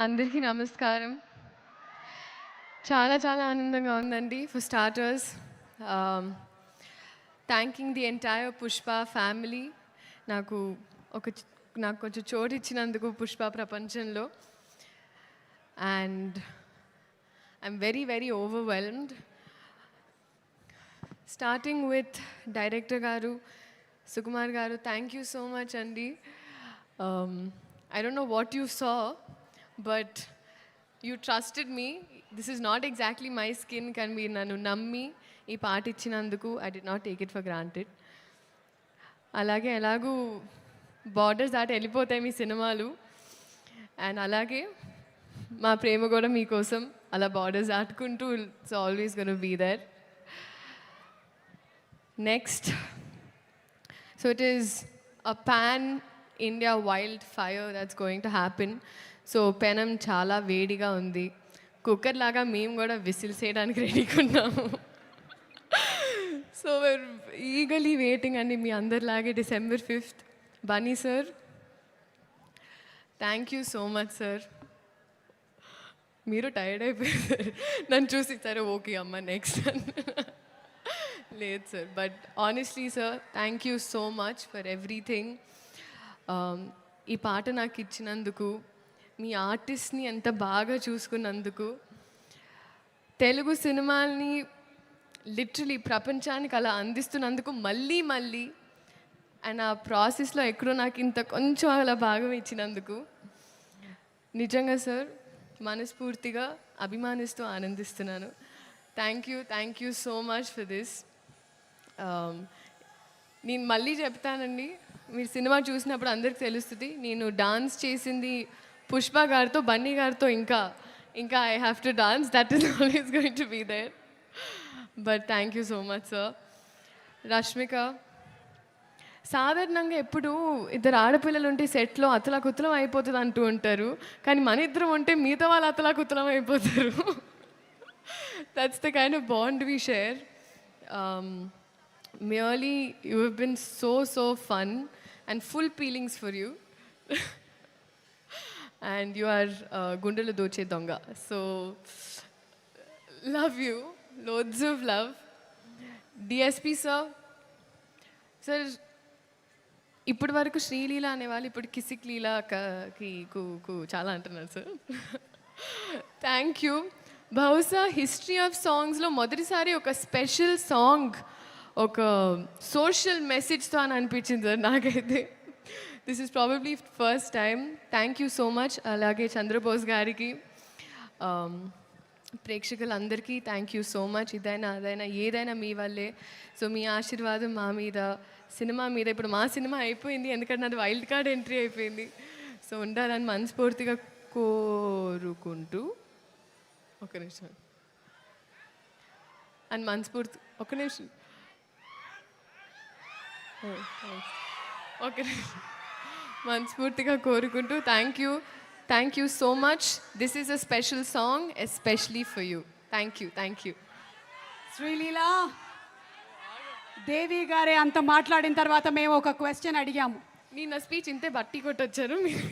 అందరికీ నమస్కారం. చాలా చాలా ఆనందంగా ఉందండి. For starters, thanking the entire Pushpa family. నాకు నాకు కొంచెం చోటు ఇచ్చినందుకు పుష్ప ప్రపంచంలో. And I'm very very overwhelmed. Starting with director గారు సుకుమార్ గారు, థ్యాంక్ యూ సో మచ్ అండి. I don't know what you saw, but you trusted me. This is not exactly my skin. Can be nanu nammi ee part ichinanduku I did not take it for granted. Alage elagu borders daati ellipotayi mee cinemalu, and alage ma prema kuda mee kosam ala borders daatukuntu it's always going to be there. Next, so it is a pan India wildfire that's going to happen. So పెనం చాలా వేడిగా ఉంది. Cooker లాగా మేము కూడా whistles వేయడానికి రెడీగా ఉన్నాము. సో we're eagerly waiting అండి మీ అందరిలాగే December 5th. Bunny sir, thank you so much sir. మీరు టైర్డ్ అయిపోయారు నన్ను చూసి, సరే ఓకే అమ్మ నెక్స్ట్ లేదు sir. But honestly sir, thank you so much for everything. ఈ పాట నాకు ఇచ్చినందుకు, మీ ఆర్టిస్ట్ని ఎంత బాగా చూసుకున్నందుకు, తెలుగు సినిమాల్ని లిటరలీ ప్రపంచానికి అలా అందిస్తున్నందుకు మళ్ళీ మళ్ళీ, అండ్ ఆ ప్రాసెస్లో ఎక్కడో నాకు ఇంత కొంచెం అలా భాగం ఇచ్చినందుకు నిజంగా సార్ మనస్ఫూర్తిగా అభిమానిస్తూ ఆనందిస్తున్నాను. Thank you so much for this. నేను మళ్ళీ చెప్తానండి, మీరు సినిమా చూసినప్పుడు అందరికి తెలుస్తుంది నేను డాన్స్ చేసింది పుష్ప గారితో, బన్నీ గారితో. ఇంకా I have to dance, that is always going to be there. But thank you so much sir. Rashmika, సాధారణంగా ఎప్పుడు ఇద్దరు ఆడపిల్లలు ఉంటే సెట్లో అతలాకుతలం అయిపోతుంది అంటూ ఉంటారు, కానీ మన ఇద్దరం ఉంటే మిగతా వాళ్ళు అతలాకుతలం అయిపోతారు. That's the kind of bond we share. Merely, you have been so fun and full feelings for you. And you are Gundala Doche Donga. So, love you. Loads of love. DSP sir. Sir, ఇప్పటి వరకు శ్రీలీల అనేవాళ్ళు ఇప్పుడు కిసిక్ లీలాకి చాలా అంటున్నారు sir. Thank you. బహుశా history of సాంగ్స్లో మొదటిసారి ఒక స్పెషల్ సాంగ్ ఒక సోషల్ మెసేజ్తో అని అనిపించింది సార్ నాకైతే. This is probably first time. Thank you so much. అలాగే చంద్రబోస్ గారికి, ప్రేక్షకులందరికీ థ్యాంక్ యూ సో మచ్. ఇదైనా అదైనా ఏదైనా మీ వల్లే. సో మీ ఆశీర్వాదం మా మీద, సినిమా మీద. ఇప్పుడు మా సినిమా అయిపోయింది, ఎందుకంటే నాది వైల్డ్ కార్డ్ ఎంట్రీ అయిపోయింది. సో ఉండాలని మనస్ఫూర్తిగా కోరుకుంటూ, ఒక నిమిషం అండ్ మనస్ఫూర్తి, ఒక నిమిషం ఓకే, మనస్ఫూర్తిగా కోరుకుంటూ thank you so much. This is a special song especially for you. Thank you. Sreeleela Devi గారే అంత మాట్లాడిన తర్వాత మేము ఒక క్వశ్చన్ అడిగాము. నేను నా స్పీచ్ ఇంతే బట్టి కొట్టొచ్చారు మీరు.